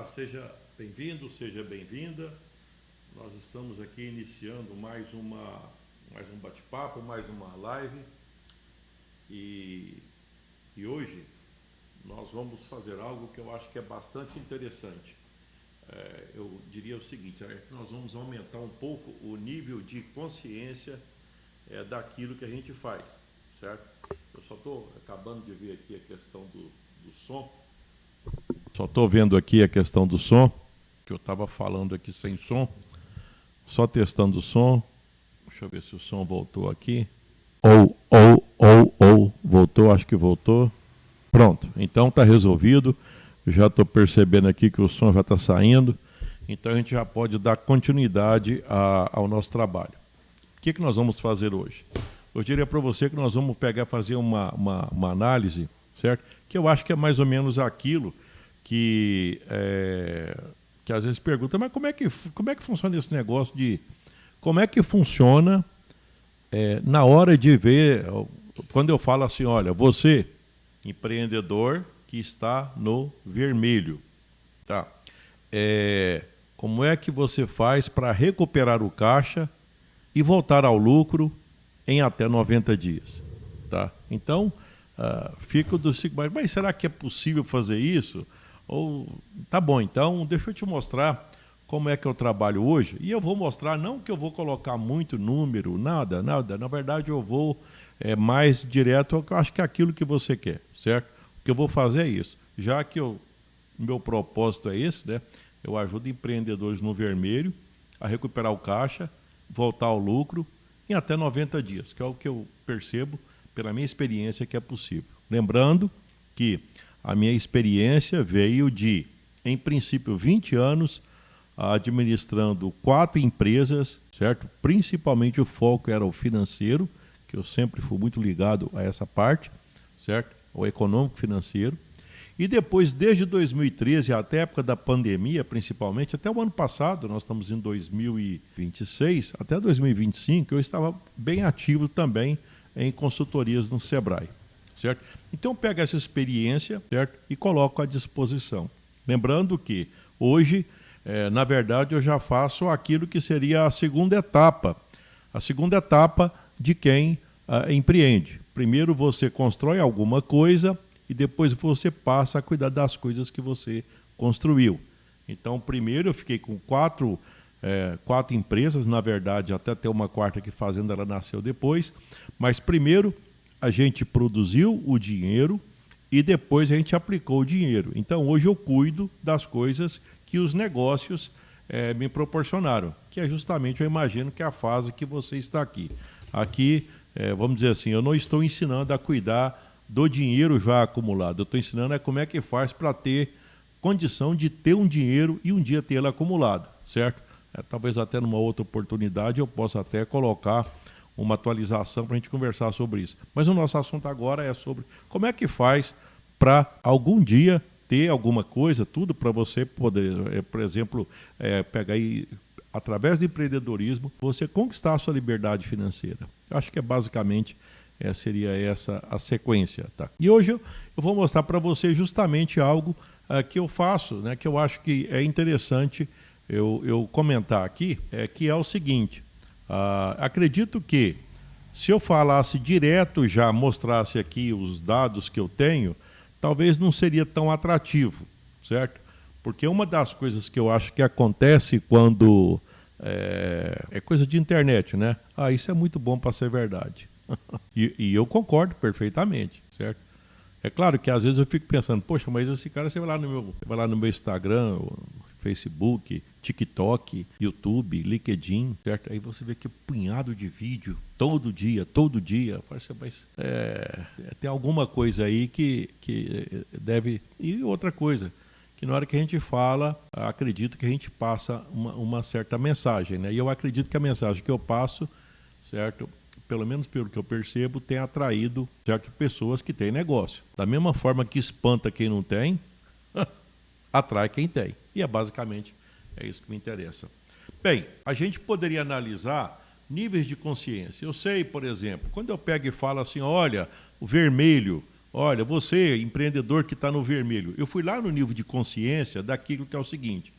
Olá, seja bem-vindo, seja bem-vinda. Nós estamos aqui iniciando mais um bate-papo, mais uma live. E hoje nós vamos fazer algo que eu acho que é bastante interessante. Eu diria o seguinte, nós vamos aumentar um pouco o nível de consciência daquilo que a gente faz, certo? Eu só estou acabando de ver aqui a questão do som. Só estou vendo aqui a questão do som, que eu estava falando aqui sem som. Só testando o som. Deixa eu ver se o som voltou aqui. Voltou, acho que voltou. Pronto, então está resolvido. Eu já estou percebendo aqui que o som já está saindo. Então a gente já pode dar continuidade ao nosso trabalho. O que nós vamos fazer hoje? Eu diria para você que nós vamos fazer uma análise, certo? Que eu acho que é mais ou menos aquilo que às vezes pergunta, mas como é que funciona esse negócio de... Como é que funciona na hora de ver, quando eu falo assim, olha, você, empreendedor que está no vermelho, tá? Como é que você faz para recuperar o caixa e voltar ao lucro em até 90 dias, tá? Então, fico do seguinte, mas será que é possível fazer isso? Ou, tá bom, então deixa eu te mostrar como é que eu trabalho hoje. E eu vou mostrar, não que eu vou colocar muito número, nada. Na verdade, eu vou mais direto ao que eu acho que é aquilo que você quer, certo? O que eu vou fazer é isso. Já que meu propósito é esse, né? Eu ajudo empreendedores no vermelho a recuperar o caixa, voltar ao lucro em até 90 dias, que é o que eu percebo pela minha experiência que é possível. Lembrando que a minha experiência veio de, em princípio, 20 anos administrando 4 empresas, certo? Principalmente o foco era o financeiro, que eu sempre fui muito ligado a essa parte, certo? O econômico financeiro. E depois, desde 2013, até a época da pandemia, principalmente, até o ano passado, nós estamos em 2026, até 2025, eu estava bem ativo também em consultorias no Sebrae, certo? Então, pego essa experiência, certo? E coloco à disposição. Lembrando que hoje, na verdade, eu já faço aquilo que seria a segunda etapa. A segunda etapa de quem empreende. Primeiro você constrói alguma coisa e depois você passa a cuidar das coisas que você construiu. Então, primeiro eu fiquei com 4 empresas, na verdade, até ter uma quarta que Fazenda ela nasceu depois, mas primeiro a gente produziu o dinheiro e depois a gente aplicou o dinheiro. Então, hoje eu cuido das coisas que os negócios me proporcionaram, que é justamente, eu imagino, que é a fase que você está aqui. Aqui, vamos dizer assim, eu não estou ensinando a cuidar do dinheiro já acumulado, eu estou ensinando como é que faz para ter condição de ter um dinheiro e um dia tê-lo acumulado, certo? Talvez até numa outra oportunidade eu possa até colocar uma atualização para a gente conversar sobre isso. Mas o nosso assunto agora é sobre como é que faz para algum dia ter alguma coisa, tudo para você poder, por exemplo, pegar aí, através do empreendedorismo, você conquistar a sua liberdade financeira. Eu acho que é basicamente seria essa a sequência. Tá? E hoje eu vou mostrar para você justamente algo que eu faço, né, que eu acho que é interessante eu comentar aqui, que é o seguinte, acredito que se eu falasse direto já, mostrasse aqui os dados que eu tenho, talvez não seria tão atrativo, certo? Porque uma das coisas que eu acho que acontece quando é coisa de internet, né? Isso é muito bom para ser verdade. E eu concordo perfeitamente, certo? É claro que às vezes eu fico pensando, poxa, mas esse cara, você vai lá no meu Instagram, Facebook, TikTok, YouTube, LinkedIn, certo? Aí você vê que punhado de vídeo, todo dia. Parece, mas tem alguma coisa aí que deve... E outra coisa, que na hora que a gente fala, acredito que a gente passa uma certa mensagem, né? E eu acredito que a mensagem que eu passo, certo? Pelo menos pelo que eu percebo, tem atraído certas pessoas que têm negócio. Da mesma forma que espanta quem não tem, atrai quem tem. E basicamente isso que me interessa. Bem, a gente poderia analisar níveis de consciência. Eu sei, por exemplo, quando eu pego e falo assim, olha, o vermelho, Olha, você, empreendedor que está no vermelho, eu fui lá no nível de consciência daquilo que é o seguinte: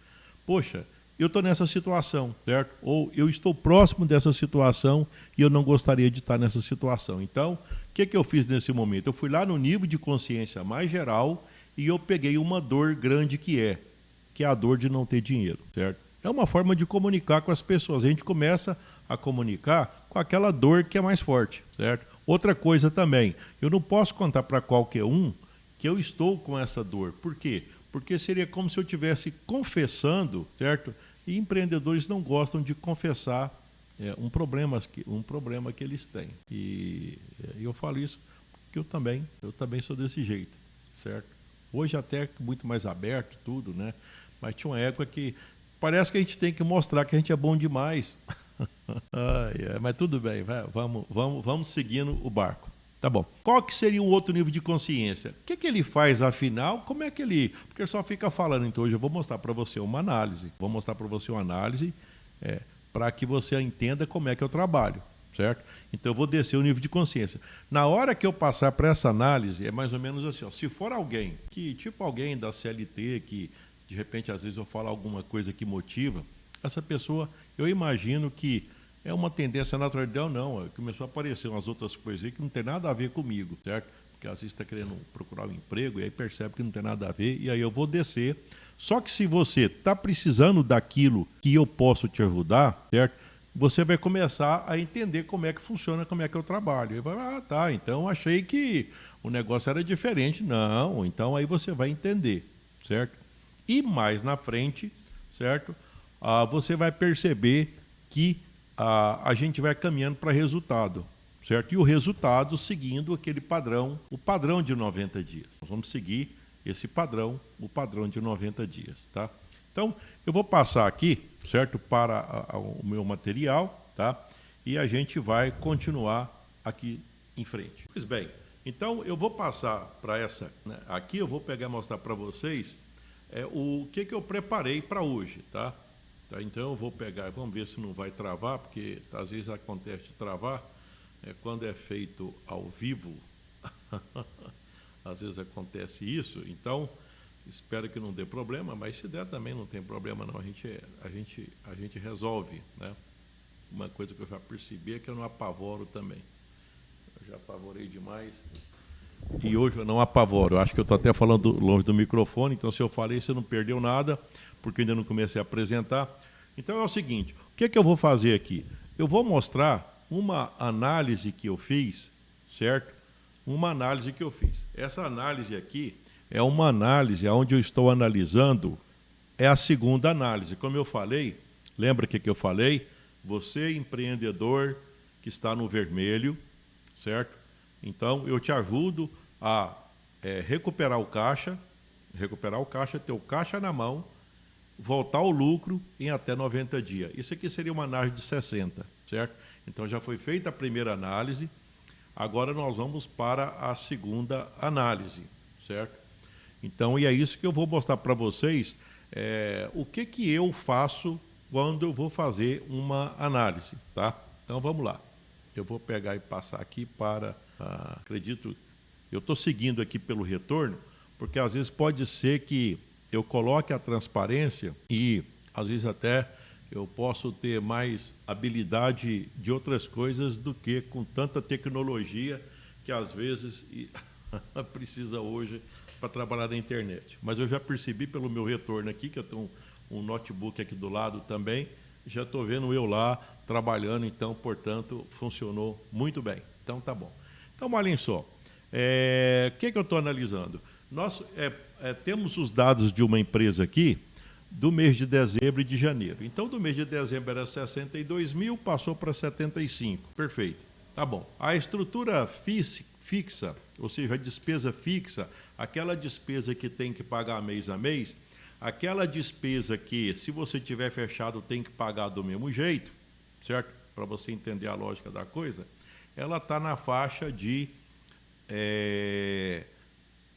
poxa, eu estou nessa situação, certo? Ou eu estou próximo dessa situação e eu não gostaria de estar nessa situação. Então, o que eu fiz nesse momento? Eu fui lá no nível de consciência mais geral e eu peguei uma dor grande que é a dor de não ter dinheiro, certo? É uma forma de comunicar com as pessoas. A gente começa a comunicar com aquela dor que é mais forte, certo? Outra coisa também, eu não posso contar para qualquer um que eu estou com essa dor. Por quê? Porque seria como se eu estivesse confessando, certo? E empreendedores não gostam de confessar um problema que eles têm. E eu falo isso porque eu também sou desse jeito, certo? Hoje até muito mais aberto tudo, né? Mas tinha uma época que parece que a gente tem que mostrar que a gente é bom demais. Mas tudo bem, vamos seguindo o barco. Tá bom. Qual que seria um outro nível de consciência? O que ele faz afinal? Como é que ele... Porque só fica falando, então hoje eu vou mostrar para você uma análise. Vou mostrar para você uma análise para que você entenda como é que eu trabalho, certo? Então eu vou descer o nível de consciência. Na hora que eu passar para essa análise, é mais ou menos assim, ó, se for alguém que, tipo alguém da CLT, que de repente às vezes eu falo alguma coisa que motiva, essa pessoa, eu imagino que é uma tendência natural dela, não. Começou a aparecer umas outras coisas aí que não tem nada a ver comigo, certo? Porque às vezes está querendo procurar um emprego e aí percebe que não tem nada a ver, e aí eu vou descer. Só que se você está precisando daquilo que eu posso te ajudar, certo? Você vai começar a entender como é que funciona, como é que eu trabalho. E vai, tá, então achei que o negócio era diferente. Não, então aí você vai entender, certo? E mais na frente, certo? Você vai perceber que a gente vai caminhando para resultado, certo? E o resultado seguindo aquele padrão, o padrão de 90 dias. Nós vamos seguir esse padrão, o padrão de 90 dias, tá? Então, eu vou passar aqui, certo, para o meu material, tá? E a gente vai continuar aqui em frente. Pois bem, então eu vou passar para essa, né? Aqui eu vou pegar e mostrar para vocês o que eu preparei para hoje, tá? Então eu vou pegar, vamos ver se não vai travar, porque às vezes acontece de travar, quando é feito ao vivo, às vezes acontece isso, então espero que não dê problema, mas se der também não tem problema não, a gente resolve, né? Uma coisa que eu já percebi é que eu não apavoro também, eu já apavorei demais, e hoje eu não apavoro, eu acho que eu estou até falando longe do microfone, então se eu falei você não perdeu nada, porque eu ainda não comecei a apresentar. Então é o seguinte, o que eu vou fazer aqui? Eu vou mostrar uma análise que eu fiz, certo? Uma análise que eu fiz. Essa análise aqui é uma análise onde eu estou analisando, é a segunda análise. Como eu falei, lembra que eu falei? Você, empreendedor que está no vermelho, certo? Então eu te ajudo a recuperar o caixa, ter o caixa na mão, voltar ao lucro em até 90 dias. Isso aqui seria uma análise de 60, certo? Então já foi feita a primeira análise, agora nós vamos para a segunda análise, certo? Então, e é isso que eu vou mostrar para vocês, o que eu faço quando eu vou fazer uma análise, tá? Então vamos lá. Eu vou pegar e passar aqui para, acredito, eu estou seguindo aqui pelo retorno, porque às vezes pode ser que eu coloque a transparência e, às vezes, até eu posso ter mais habilidade de outras coisas do que com tanta tecnologia que, às vezes, precisa hoje para trabalhar na internet. Mas eu já percebi pelo meu retorno aqui, que eu tenho um notebook aqui do lado também, já estou vendo eu lá trabalhando, então, portanto, funcionou muito bem. Então, tá bom. Então, olhem só, o que eu estou analisando? Nós temos os dados de uma empresa aqui do mês de dezembro e de janeiro. Então, do mês de dezembro era 62 mil, passou para 75. Perfeito. Tá bom. A estrutura fixa, ou seja, a despesa fixa, aquela despesa que tem que pagar mês a mês, aquela despesa que, se você tiver fechado, tem que pagar do mesmo jeito, certo? Para você entender a lógica da coisa, ela está na faixa de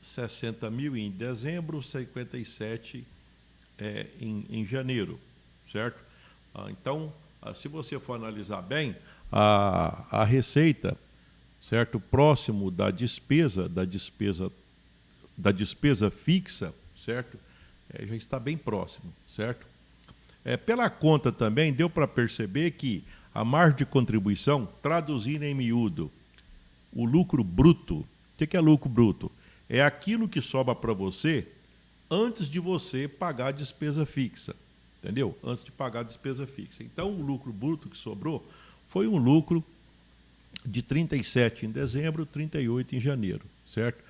60 mil em dezembro, 57 em janeiro, certo? Então, se você for analisar bem, a receita certo? Próximo da despesa fixa, certo? Já está bem próximo, certo? Pela conta também deu para perceber que a margem de contribuição, traduzindo em miúdo, o lucro bruto. O que é lucro bruto? É aquilo que sobra para você antes de você pagar a despesa fixa, entendeu? Antes de pagar a despesa fixa. Então, o lucro bruto que sobrou foi um lucro de 37 em dezembro, 38 em janeiro, certo?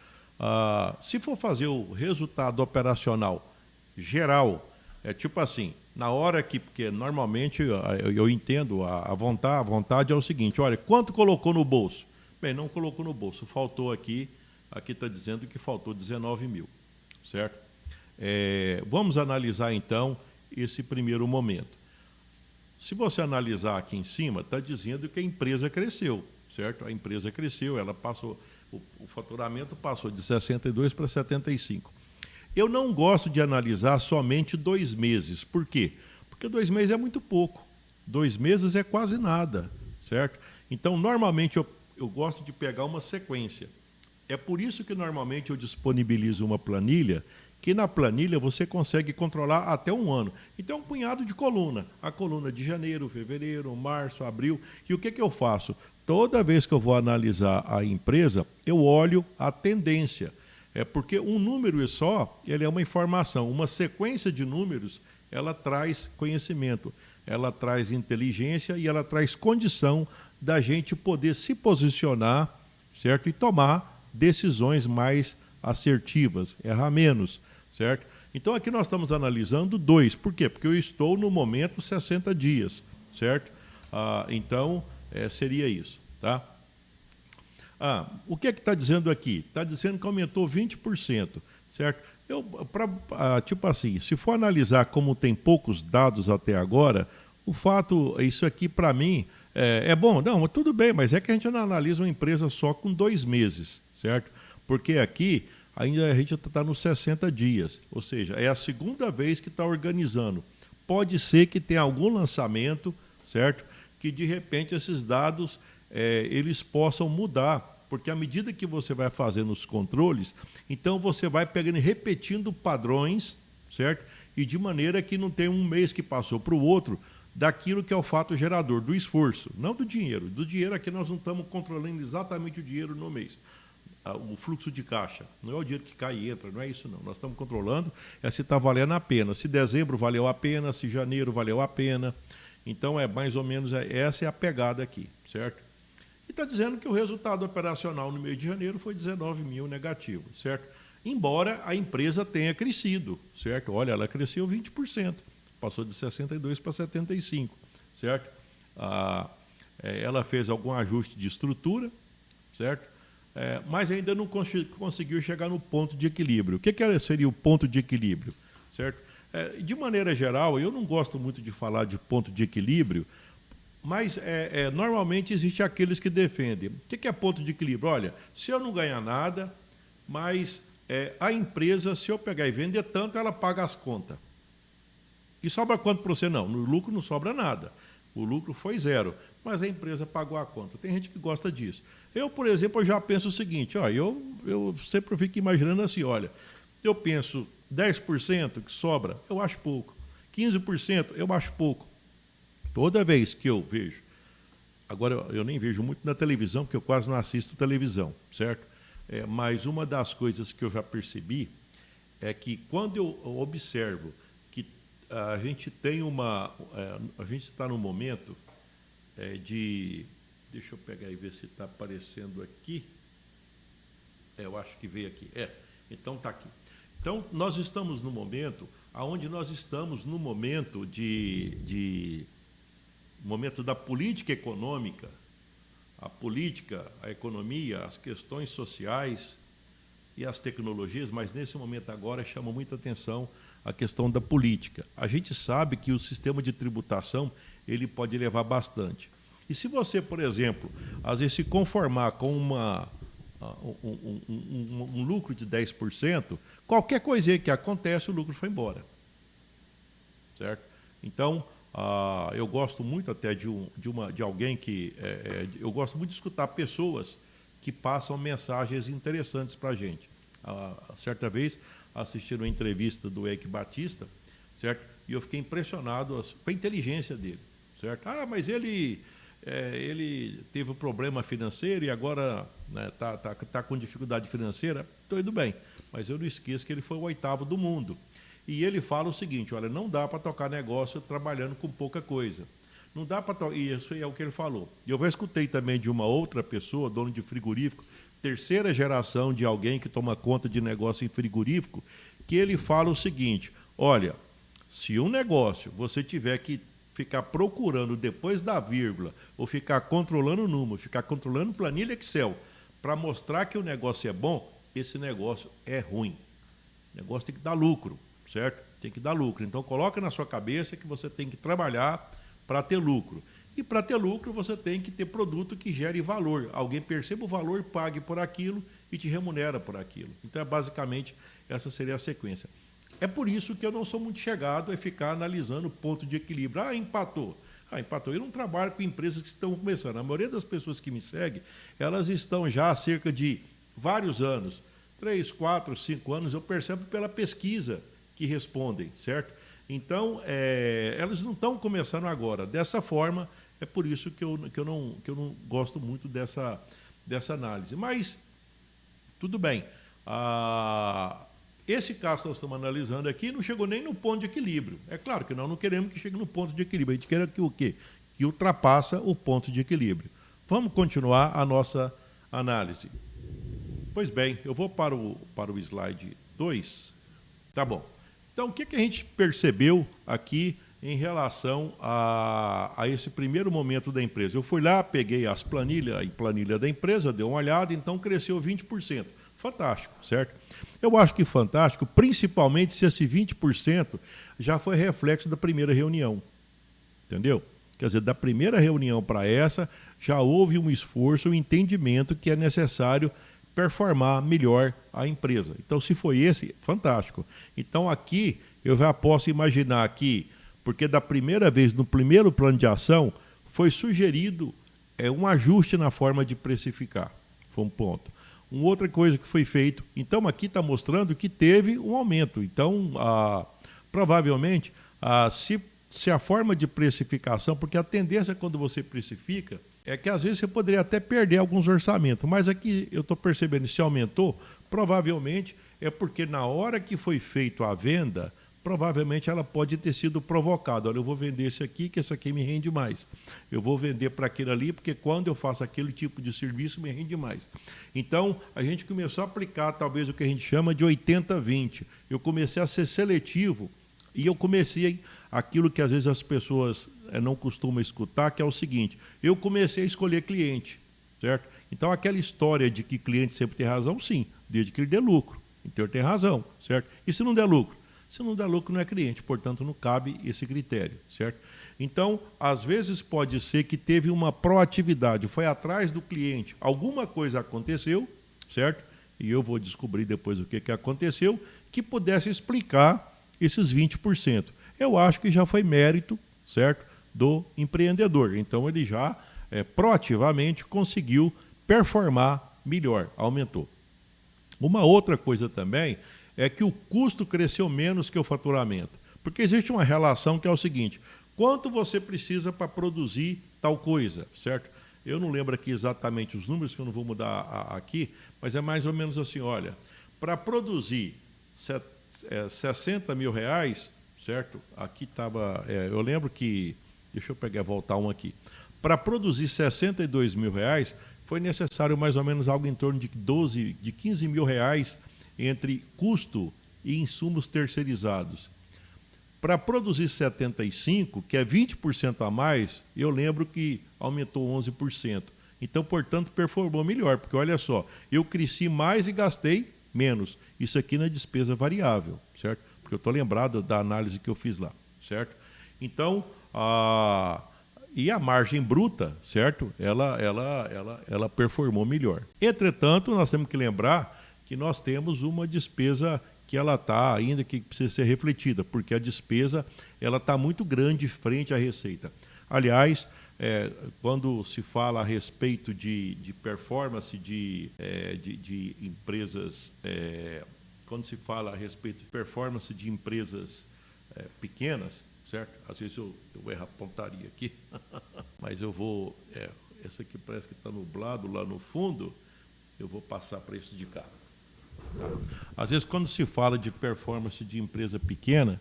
Se for fazer o resultado operacional geral, tipo assim, na hora que, porque normalmente eu entendo, a vontade é o seguinte, olha, quanto colocou no bolso? Bem, não colocou no bolso, faltou aqui está dizendo que faltou 19 mil, certo? Vamos analisar então esse primeiro momento. Se você analisar aqui em cima, está dizendo que a empresa cresceu, certo? A empresa cresceu, ela passou, o faturamento passou de 62 para 75. Eu não gosto de analisar somente 2 meses. Por quê? Porque 2 meses é muito pouco. 2 meses é quase nada, certo? Então, normalmente, eu gosto de pegar uma sequência. É por isso que, normalmente, eu disponibilizo uma planilha, que na planilha você consegue controlar até um ano. Então, é um punhado de coluna. A coluna de janeiro, fevereiro, março, abril. E o que eu faço? Toda vez que eu vou analisar a empresa, eu olho a tendência. Porque um número só, ele é uma informação. Uma sequência de números, ela traz conhecimento, ela traz inteligência e ela traz condição da gente poder se posicionar, certo? E tomar decisões mais assertivas, errar menos, certo? Então, aqui nós estamos analisando 2. Por quê? Porque eu estou no momento 60 dias, certo? Então, seria isso, tá? O que está dizendo aqui? Está dizendo que aumentou 20%, certo? Tipo assim, se for analisar como tem poucos dados até agora, o fato, isso aqui para mim é bom. Não, tudo bem, mas é que a gente não analisa uma empresa só com 2 meses, certo? Porque aqui ainda a gente está nos 60 dias, ou seja, é a segunda vez que está organizando. Pode ser que tenha algum lançamento, certo? Que de repente esses dados eles possam mudar, porque à medida que você vai fazendo os controles, então você vai pegando e repetindo padrões, certo? E de maneira que não tem um mês que passou para o outro daquilo que é o fato gerador, do esforço, não do dinheiro. Do dinheiro aqui nós não estamos controlando exatamente o dinheiro no mês, o fluxo de caixa. Não é o dinheiro que cai e entra, não é isso não. Nós estamos controlando se está valendo a pena, se dezembro valeu a pena, se janeiro valeu a pena. Então, mais ou menos, essa é a pegada aqui, certo? E está dizendo que o resultado operacional no mês de janeiro foi 19 mil negativo, certo? Embora a empresa tenha crescido, certo? Olha, ela cresceu 20%, passou de 62 para 75, certo? Ela fez algum ajuste de estrutura, certo? Mas ainda não conseguiu chegar no ponto de equilíbrio. O que seria o ponto de equilíbrio, certo? De maneira geral, eu não gosto muito de falar de ponto de equilíbrio, mas normalmente existe aqueles que defendem. O que é ponto de equilíbrio? Olha, se eu não ganhar nada, mas a empresa, se eu pegar e vender tanto, ela paga as contas. E sobra quanto para você? Não, no lucro não sobra nada. O lucro foi 0, mas a empresa pagou a conta. Tem gente que gosta disso. Eu, por exemplo, eu já penso o seguinte, eu sempre fico imaginando assim, olha, eu penso 10% que sobra, eu acho pouco. 15% eu acho pouco. Toda vez que eu vejo, agora eu nem vejo muito na televisão, porque eu quase não assisto televisão, certo? Mas uma das coisas que eu já percebi é que quando eu observo que a gente tem a gente está num momento de... Deixa eu pegar e ver se está aparecendo aqui. Eu acho que veio aqui. Então está aqui. Então, nós estamos no momento onde nós estamos no momento momento da política econômica, a política, a economia, as questões sociais e as tecnologias, mas nesse momento agora chama muita atenção a questão da política. A gente sabe que o sistema de tributação ele pode levar bastante. E se você, por exemplo, às vezes se conformar com um lucro de 10%, qualquer coisinha que acontece, o lucro foi embora. Certo? Então, eu gosto muito até de alguém que... eu gosto muito de escutar pessoas que passam mensagens interessantes para a gente. Certa vez, assisti uma entrevista do Eike Batista, certo? E eu fiquei impressionado com a inteligência dele, certo? Mas ele teve um problema financeiro e agora tá com dificuldade financeira. Tudo bem, mas eu não esqueço que ele foi o 8º do mundo. E ele fala o seguinte, olha, não dá para tocar negócio trabalhando com pouca coisa. Não dá para tocar, e isso é o que ele falou. E eu já escutei também de uma outra pessoa, dono de frigorífico, terceira geração de alguém que toma conta de negócio em frigorífico, que ele fala o seguinte, olha, se um negócio você tiver que ficar procurando depois da vírgula, ou ficar controlando o número, ficar controlando planilha Excel, para mostrar que o negócio é bom, esse negócio é ruim. O negócio tem que dar lucro, certo? Tem que dar lucro. Então, coloca na sua cabeça que você tem que trabalhar para ter lucro. E para ter lucro, você tem que ter produto que gere valor. Alguém perceba o valor, pague por aquilo e te remunera por aquilo. Então, basicamente, essa seria a sequência. É por isso que eu não sou muito chegado a ficar analisando o ponto de equilíbrio. Empatou. Empatou. Eu não trabalho com empresas que estão começando. A maioria das pessoas que me seguem, elas estão já há cerca de vários anos, 3, 4, 5 anos, eu percebo pela pesquisa que respondem, certo? Então, elas não estão começando agora. Dessa forma, é por isso que eu não gosto muito dessa análise. Mas, tudo bem. Esse caso que nós estamos analisando aqui não chegou nem no ponto de equilíbrio. É claro que nós não queremos que chegue no ponto de equilíbrio. A gente quer que o quê? Que ultrapassa o ponto de equilíbrio. Vamos continuar a nossa análise. Pois bem, eu vou para o slide 2. Tá bom. Então, o que a gente percebeu aqui em relação a esse primeiro momento da empresa? Eu fui lá, peguei a planilha da empresa, dei uma olhada, então cresceu 20%. Fantástico, certo? Eu acho que fantástico, principalmente se esse 20% já foi reflexo da primeira reunião. Entendeu? Quer dizer, da primeira reunião para essa, já houve um esforço, um entendimento que é necessário performar melhor a empresa. Então, se foi esse, fantástico. Então, aqui, eu já posso imaginar que, porque da primeira vez, no primeiro plano de ação, foi sugerido um ajuste na forma de precificar. Foi um ponto. Uma outra coisa que foi feito, então aqui está mostrando que teve um aumento. Então, provavelmente, se a forma de precificação, porque a tendência quando você precifica, é que às vezes você poderia até perder alguns orçamentos, mas aqui eu estou percebendo, se aumentou, provavelmente é porque na hora que foi feita a venda, provavelmente ela pode ter sido provocada. Olha, eu vou vender esse aqui, que esse aqui me rende mais. Eu vou vender para aquele ali, porque quando eu faço aquele tipo de serviço, me rende mais. Então, a gente começou a aplicar talvez o que a gente chama de 80-20. Eu comecei a ser seletivo e eu comecei aquilo que às vezes as pessoas não costumam escutar, que é o seguinte, eu comecei a escolher cliente, certo? Então, aquela história de que cliente sempre tem razão, sim, desde que ele dê lucro. Então, ele tem razão, certo? E se não der lucro? Se não der lucro, não é cliente, portanto, não cabe esse critério, certo? Então, às vezes pode ser que teve uma proatividade, foi atrás do cliente, alguma coisa aconteceu, certo? E eu vou descobrir depois o que aconteceu, que pudesse explicar esses 20%. Eu acho que já foi mérito, certo, do empreendedor. Então, ele já proativamente conseguiu performar melhor, aumentou. Uma outra coisa também é que o custo cresceu menos que o faturamento. Porque existe uma relação que é o seguinte, quanto você precisa para produzir tal coisa, certo? Eu não lembro aqui exatamente os números, que eu não vou mudar aqui, mas é mais ou menos assim, olha, para produzir 60 mil reais, certo? Aqui estava, eu lembro que, deixa eu voltar um aqui, para produzir 62 mil reais, foi necessário mais ou menos algo em torno de 15 mil reais entre custo e insumos terceirizados. Para produzir 75, que é 20% a mais, eu lembro que aumentou 11%. Então, portanto, performou melhor, porque olha só, eu cresci mais e gastei menos. Isso aqui na despesa variável, certo? Porque eu estou lembrado da análise que eu fiz lá, certo? Então, e a margem bruta, certo? Ela performou melhor. Entretanto, nós temos que lembrar que nós temos uma despesa que ela está ainda que precisa ser refletida, porque a despesa ela está muito grande frente à receita. Aliás, quando se fala a respeito de performance de empresas, quando se fala a respeito de performance de empresas pequenas, certo? Às vezes eu erro a pontaria aqui, mas eu vou... essa aqui parece que está nublado lá no fundo, eu vou passar para isso de cá. Tá? Às vezes, quando se fala de performance de empresa pequena,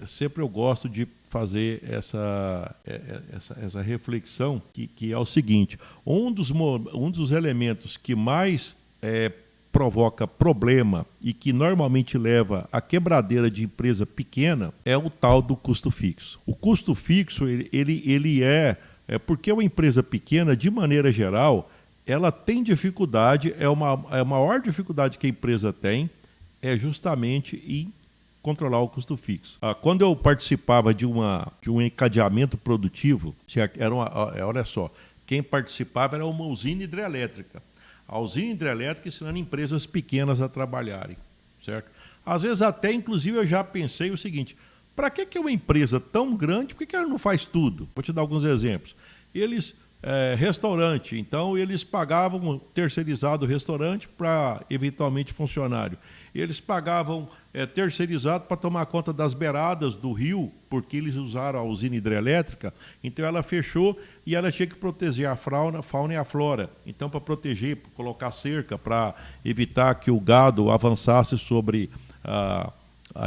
sempre eu gosto de fazer essa reflexão, que é o seguinte: um dos elementos que mais provoca problema e que normalmente leva à quebradeira de empresa pequena é o tal do custo fixo. O custo fixo, ele é porque uma empresa pequena, de maneira geral, ela tem dificuldade, a maior dificuldade que a empresa tem é justamente em controlar o custo fixo. Quando eu participava de um encadeamento produtivo, olha só, quem participava era uma usina hidrelétrica. A usina hidrelétrica ensinando empresas pequenas a trabalharem, certo? Às vezes até, inclusive, eu já pensei o seguinte: para que uma empresa tão grande, por que ela não faz tudo? Vou te dar alguns exemplos. Restaurante, então eles pagavam terceirizado o restaurante para eventualmente funcionário. Eles pagavam terceirizado para tomar conta das beiradas do rio, porque eles usaram a usina hidrelétrica, então ela fechou e ela tinha que proteger a fauna e a flora. Então, para proteger, para colocar cerca, para evitar que o gado avançasse sobre a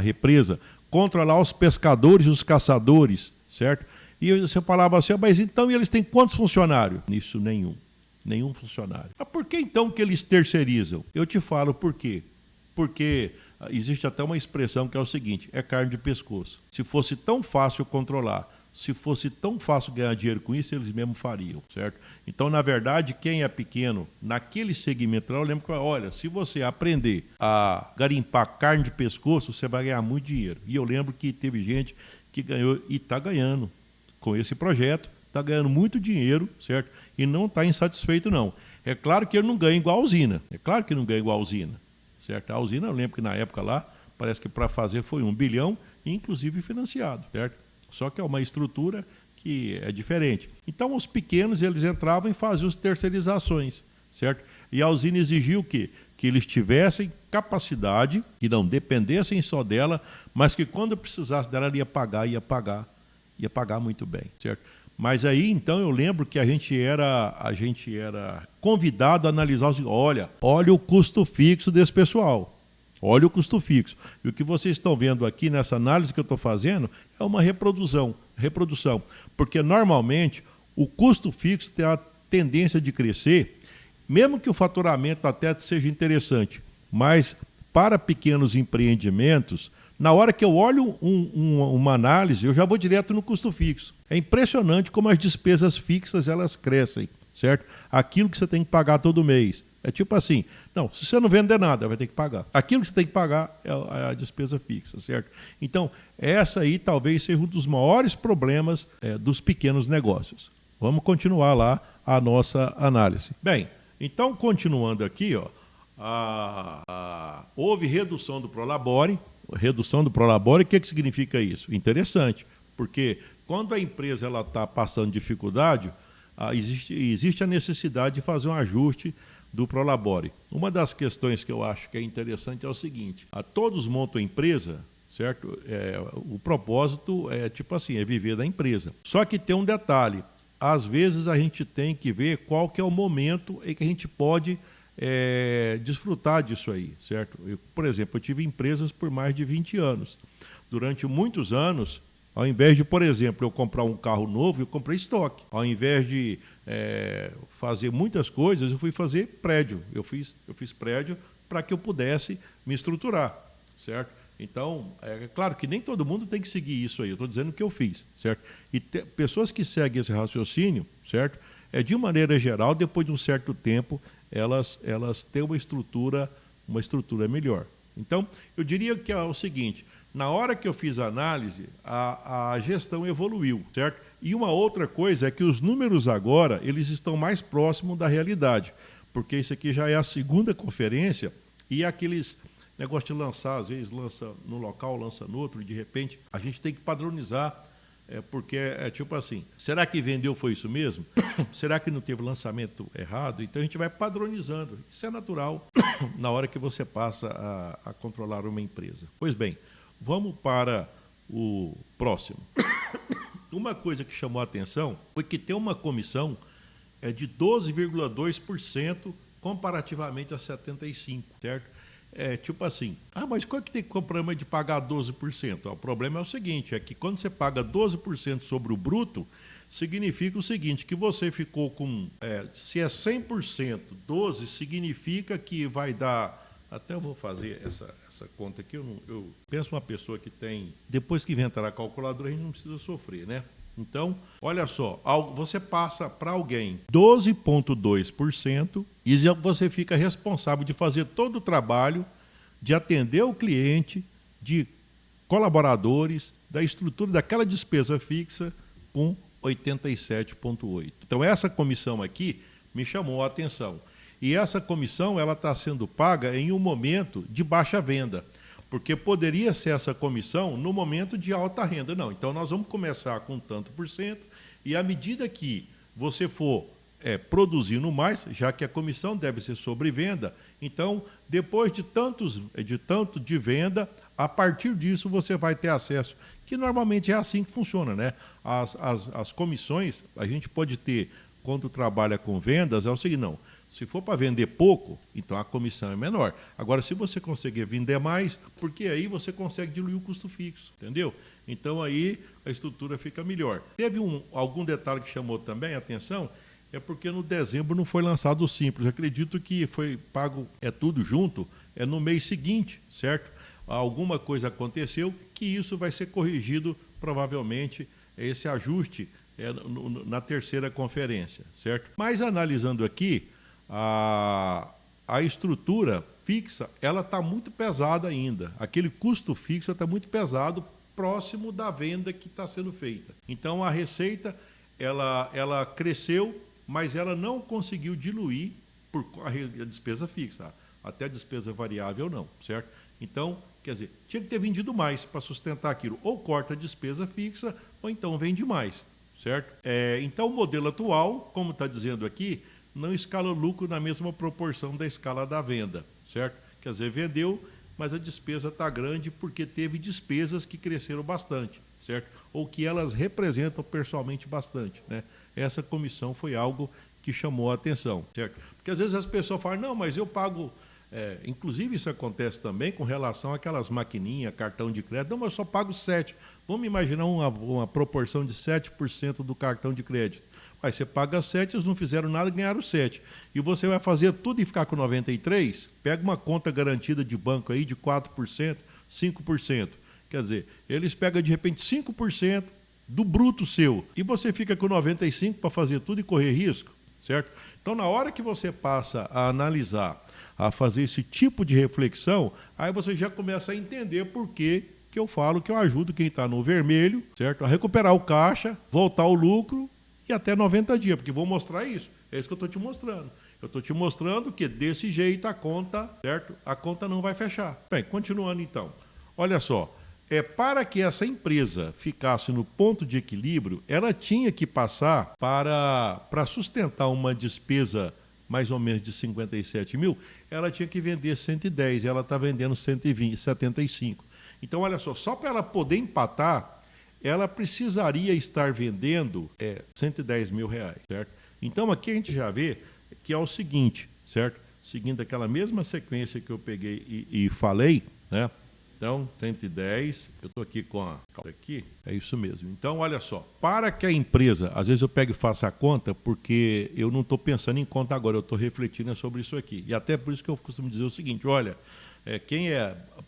represa, controlar os pescadores e os caçadores, certo? E você falava assim: mas então eles têm quantos funcionários? Nisso nenhum funcionário. Mas por que então que eles terceirizam? Eu te falo por quê. Porque existe até uma expressão que é o seguinte: é carne de pescoço. Se fosse tão fácil controlar, se fosse tão fácil ganhar dinheiro com isso, eles mesmos fariam, certo? Então, na verdade, quem é pequeno naquele segmento, eu lembro que, olha, se você aprender a garimpar carne de pescoço, você vai ganhar muito dinheiro. E eu lembro que teve gente que ganhou e está ganhando com esse projeto, está ganhando muito dinheiro, certo? E não está insatisfeito, não. É claro que ele não ganha igual a usina. Certo? A usina, eu lembro que na época lá, parece que para fazer foi 1 bilhão, inclusive financiado, certo? Só que é uma estrutura que é diferente. Então, os pequenos, eles entravam e faziam as terceirizações, certo? E a usina exigia o quê? Que eles tivessem capacidade, que não dependessem só dela, mas que quando precisasse dela, ela ia pagar muito bem, certo? Mas aí, então, eu lembro que a gente era convidado a analisar olha o custo fixo desse pessoal. Olha o custo fixo. E o que vocês estão vendo aqui nessa análise que eu estou fazendo é uma reprodução. Porque, normalmente, o custo fixo tem a tendência de crescer, mesmo que o faturamento até seja interessante. Mas, para pequenos empreendimentos, na hora que eu olho uma análise, eu já vou direto no custo fixo. É impressionante como as despesas fixas elas crescem, certo? Aquilo que você tem que pagar todo mês. É tipo assim, não, se você não vender nada, vai ter que pagar. Aquilo que você tem que pagar é a despesa fixa, certo? Então, essa aí talvez seja um dos maiores problemas dos pequenos negócios. Vamos continuar lá a nossa análise. Bem, então, continuando aqui, houve redução do Prolabore. Redução do Prolabore, o que significa isso? Interessante, porque quando a empresa está passando dificuldade, existe a necessidade de fazer um ajuste do Prolabore. Uma das questões que eu acho que é interessante é o seguinte: todos montam a empresa, certo? O propósito é tipo assim, é viver da empresa. Só que tem um detalhe: às vezes a gente tem que ver qual que é o momento em que a gente pode desfrutar disso aí, certo? Por exemplo, eu tive empresas por mais de 20 anos. Durante muitos anos, ao invés de, por exemplo, eu comprar um carro novo, eu comprei estoque. Ao invés de fazer muitas coisas, eu fui fazer prédio. Eu fiz prédio para que eu pudesse me estruturar, certo? Então, é claro que nem todo mundo tem que seguir isso aí. Eu estou dizendo o que eu fiz, certo? E pessoas que seguem esse raciocínio, certo? De maneira geral, depois de um certo tempo, elas têm uma estrutura melhor. Então, eu diria que é o seguinte: na hora que eu fiz a análise, a gestão evoluiu, certo? E uma outra coisa é que os números agora, eles estão mais próximos da realidade, porque isso aqui já é a segunda conferência e aqueles negócio de lançar, às vezes lança no local, lança no outro, e de repente a gente tem que padronizar Porque é tipo assim, será que vendeu foi isso mesmo? Será que não teve lançamento errado? Então a gente vai padronizando. Isso é natural na hora que você passa a controlar uma empresa. Pois bem, vamos para o próximo. Uma coisa que chamou a atenção foi que tem uma comissão de 12,2% comparativamente a 75%, certo? Tipo assim, mas qual é que tem problema de pagar 12%? O problema é o seguinte, é que quando você paga 12% sobre o bruto, significa o seguinte, que você ficou com, se é 100%, 12% significa que vai dar, até eu vou fazer essa conta aqui, eu penso uma pessoa que tem, depois que inventar a calculadora, a gente não precisa sofrer, né? Então, olha só, você passa para alguém 12,2% e você fica responsável de fazer todo o trabalho, de atender o cliente, de colaboradores, da estrutura daquela despesa fixa com 87,8%. Então, essa comissão aqui me chamou a atenção. E essa comissão ela está sendo paga em um momento de baixa venda. Porque poderia ser essa comissão no momento de alta renda. Não, então nós vamos começar com tanto por cento e à medida que você for produzindo mais, já que a comissão deve ser sobre venda, então depois de tanto de venda, a partir disso você vai ter acesso, que normalmente é assim que funciona, né? As comissões, a gente pode ter, quando trabalha com vendas, é o seguinte, não, se for para vender pouco, então a comissão é menor. Agora, se você conseguir vender mais, porque aí você consegue diluir o custo fixo, entendeu? Então aí a estrutura fica melhor. Teve algum detalhe que chamou também a atenção, é porque no dezembro não foi lançado o Simples. Acredito que foi pago, tudo junto, no mês seguinte, certo? Alguma coisa aconteceu que isso vai ser corrigido, provavelmente, esse ajuste na terceira conferência, certo? Mas analisando aqui, a estrutura fixa, ela está muito pesada ainda. Aquele custo fixo está muito pesado, próximo da venda que está sendo feita. Então, a receita, ela cresceu, mas ela não conseguiu diluir por a despesa fixa. Até a despesa variável não, certo? Então, quer dizer, tinha que ter vendido mais para sustentar aquilo. Ou corta a despesa fixa, ou então vende mais, certo? Então, o modelo atual, como está dizendo aqui, não escala o lucro na mesma proporção da escala da venda, certo? Quer dizer, vendeu, mas a despesa está grande porque teve despesas que cresceram bastante, certo? Ou que elas representam pessoalmente bastante, né? Essa comissão foi algo que chamou a atenção, certo? Porque às vezes as pessoas falam, não, mas eu pago... inclusive isso acontece também com relação àquelas maquininhas, cartão de crédito. Não, mas eu só pago 7%. Vamos imaginar uma proporção de 7% do cartão de crédito. Aí você paga 7%, eles não fizeram nada, ganharam 7%. E você vai fazer tudo e ficar com 93%, pega uma conta garantida de banco aí de 4%, 5%. Quer dizer, eles pegam de repente 5% do bruto seu e você fica com 95% para fazer tudo e correr risco, certo? Então, na hora que você passa a analisar, a fazer esse tipo de reflexão, aí você já começa a entender por que eu falo que eu ajudo quem está no vermelho, certo? A recuperar o caixa, voltar ao lucro e até 90 dias, porque vou mostrar isso. É isso que eu estou te mostrando. Eu estou te mostrando que desse jeito a conta, certo? A conta não vai fechar. Bem, continuando então. Olha só, para que essa empresa ficasse no ponto de equilíbrio, ela tinha que passar para sustentar uma despesa mais ou menos de 57 mil, ela tinha que vender 110, ela está vendendo 120, 75. Então, olha só para ela poder empatar, ela precisaria estar vendendo 110 mil reais, certo? Então, aqui a gente já vê que é o seguinte, certo? Seguindo aquela mesma sequência que eu peguei e falei, né? Então, 110, eu estou aqui com a... Aqui, é isso mesmo. Então, olha só, para que a empresa... Às vezes eu pego e faço a conta porque eu não estou pensando em conta agora, eu estou refletindo sobre isso aqui. E até por isso que eu costumo dizer o seguinte, olha, quem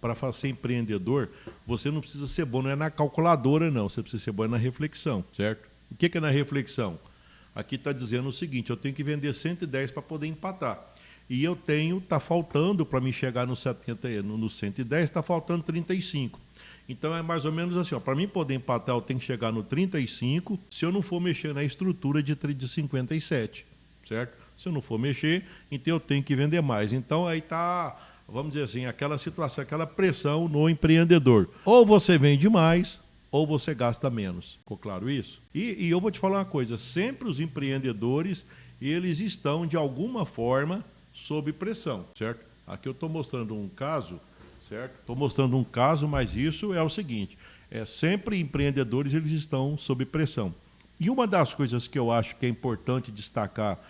para ser empreendedor, você não precisa ser bom, não é na calculadora não, você precisa ser bom na reflexão, certo? O que é na reflexão? Aqui está dizendo o seguinte, eu tenho que vender 110 para poder empatar. E eu está faltando para me chegar no 110, está faltando 35. Então é mais ou menos assim, para mim poder empatar eu tenho que chegar no 35, se eu não for mexer na estrutura de 57, certo? Se eu não for mexer, então eu tenho que vender mais. Então aí está, vamos dizer assim, aquela situação, aquela pressão no empreendedor. Ou você vende mais, ou você gasta menos. Ficou claro isso? E eu vou te falar uma coisa, sempre os empreendedores, eles estão de alguma forma sob pressão, certo? Aqui eu estou mostrando um caso, certo? Estou mostrando um caso, mas isso é o seguinte, sempre empreendedores eles estão sob pressão. E uma das coisas que eu acho que é importante destacar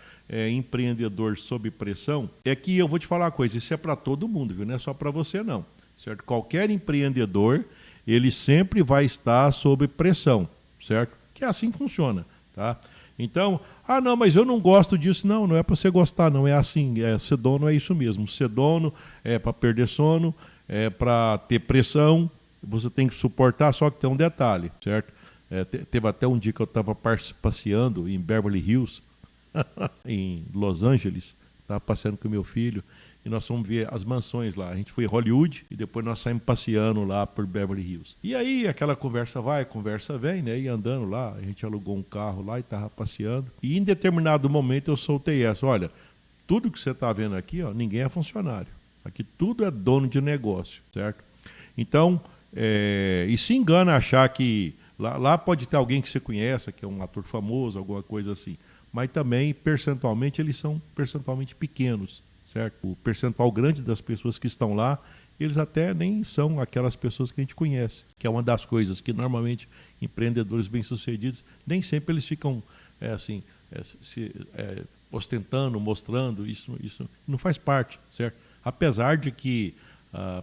empreendedor sob pressão é que eu vou te falar uma coisa, isso é para todo mundo, viu? Não é só para você não, certo? Qualquer empreendedor, ele sempre vai estar sob pressão, certo? Que assim funciona, tá? Então, não, mas eu não gosto disso. Não, não é para você gostar, não, é assim, ser dono é isso mesmo, ser dono é para perder sono, é para ter pressão, você tem que suportar, só que tem um detalhe, certo? Teve até um dia que eu estava passeando em Beverly Hills, em Los Angeles, estava passeando com meu filho, e nós fomos ver as mansões lá. A gente foi em Hollywood e depois nós saímos passeando lá por Beverly Hills. E aí aquela conversa vai, conversa vem, né? E andando lá, a gente alugou um carro lá e estava passeando. E em determinado momento eu soltei essa, olha, tudo que você está vendo aqui, ó, ninguém é funcionário. Aqui tudo é dono de negócio, certo? Então, e se engana achar que lá pode ter alguém que você conhece, que é um ator famoso, alguma coisa assim. Mas também, percentualmente, eles são percentualmente pequenos, certo? O percentual grande das pessoas que estão lá, eles até nem são aquelas pessoas que a gente conhece, que é uma das coisas que normalmente empreendedores bem-sucedidos, nem sempre eles ficam ostentando, mostrando, isso não faz parte, certo? Apesar de que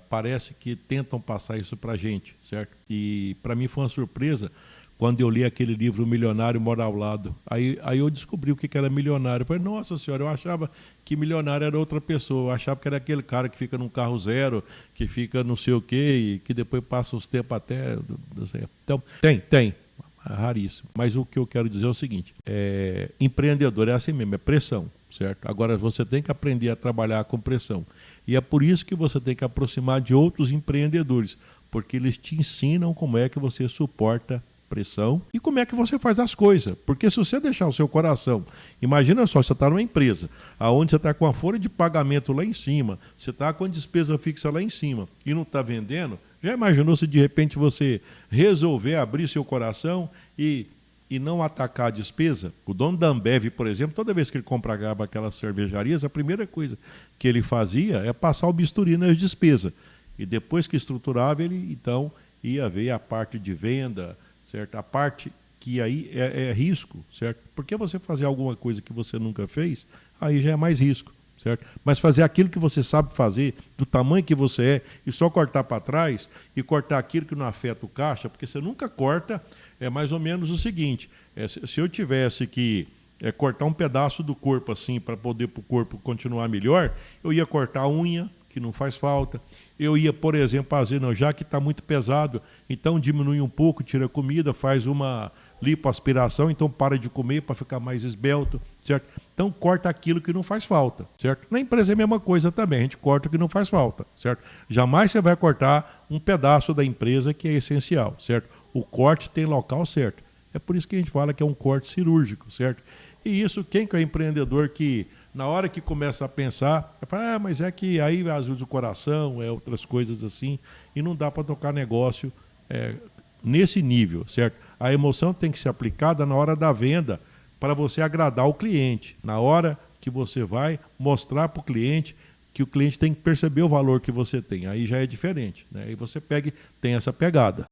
parece que tentam passar isso para a gente, certo? E para mim foi uma surpresa quando eu li aquele livro O Milionário Mora ao Lado. Aí eu descobri o que era milionário. Eu falei, nossa senhora, eu achava que milionário era outra pessoa. Eu achava que era aquele cara que fica num carro zero, que fica não sei o quê, e que depois passa uns tempos até... Não sei. Então, tem. É raríssimo. Mas o que eu quero dizer é o seguinte, empreendedor é assim mesmo, é pressão, certo? Agora você tem que aprender a trabalhar com pressão. E é por isso que você tem que aproximar de outros empreendedores, porque eles te ensinam como é que você suporta pressão e como é que você faz as coisas. Porque se você deixar o seu coração, imagina só, você está numa empresa, onde você está com a folha de pagamento lá em cima, você está com a despesa fixa lá em cima e não está vendendo, já imaginou se de repente você resolver abrir seu coração e não atacar a despesa? O dono da Ambev, por exemplo, toda vez que ele comprava aquelas cervejarias, a primeira coisa que ele fazia é passar o bisturi nas despesas. E depois que estruturava, ele então ia ver a parte de venda, certo? A parte que aí é risco, certo? Porque você fazer alguma coisa que você nunca fez, aí já é mais risco, certo? Mas fazer aquilo que você sabe fazer, do tamanho que você é, e só cortar para trás, e cortar aquilo que não afeta o caixa, porque você nunca corta, é mais ou menos o seguinte, se eu tivesse que cortar um pedaço do corpo assim, para poder para o corpo continuar melhor, eu ia cortar a unha, que não faz falta. Eu ia, por exemplo, fazer, não, já que está muito pesado, então diminui um pouco, tira a comida, faz uma lipoaspiração, então para de comer para ficar mais esbelto, certo? Então corta aquilo que não faz falta, certo? Na empresa é a mesma coisa também, a gente corta o que não faz falta, certo? Jamais você vai cortar um pedaço da empresa que é essencial, certo? O corte tem local certo. É por isso que a gente fala que é um corte cirúrgico, certo? E isso, quem que é empreendedor que na hora que começa a pensar, fala, mas é que aí às vezes o coração, outras coisas assim, e não dá para tocar negócio nesse nível, certo? A emoção tem que ser aplicada na hora da venda para você agradar o cliente. Na hora que você vai mostrar para o cliente que o cliente tem que perceber o valor que você tem. Aí já é diferente, né? Aí você tem essa pegada.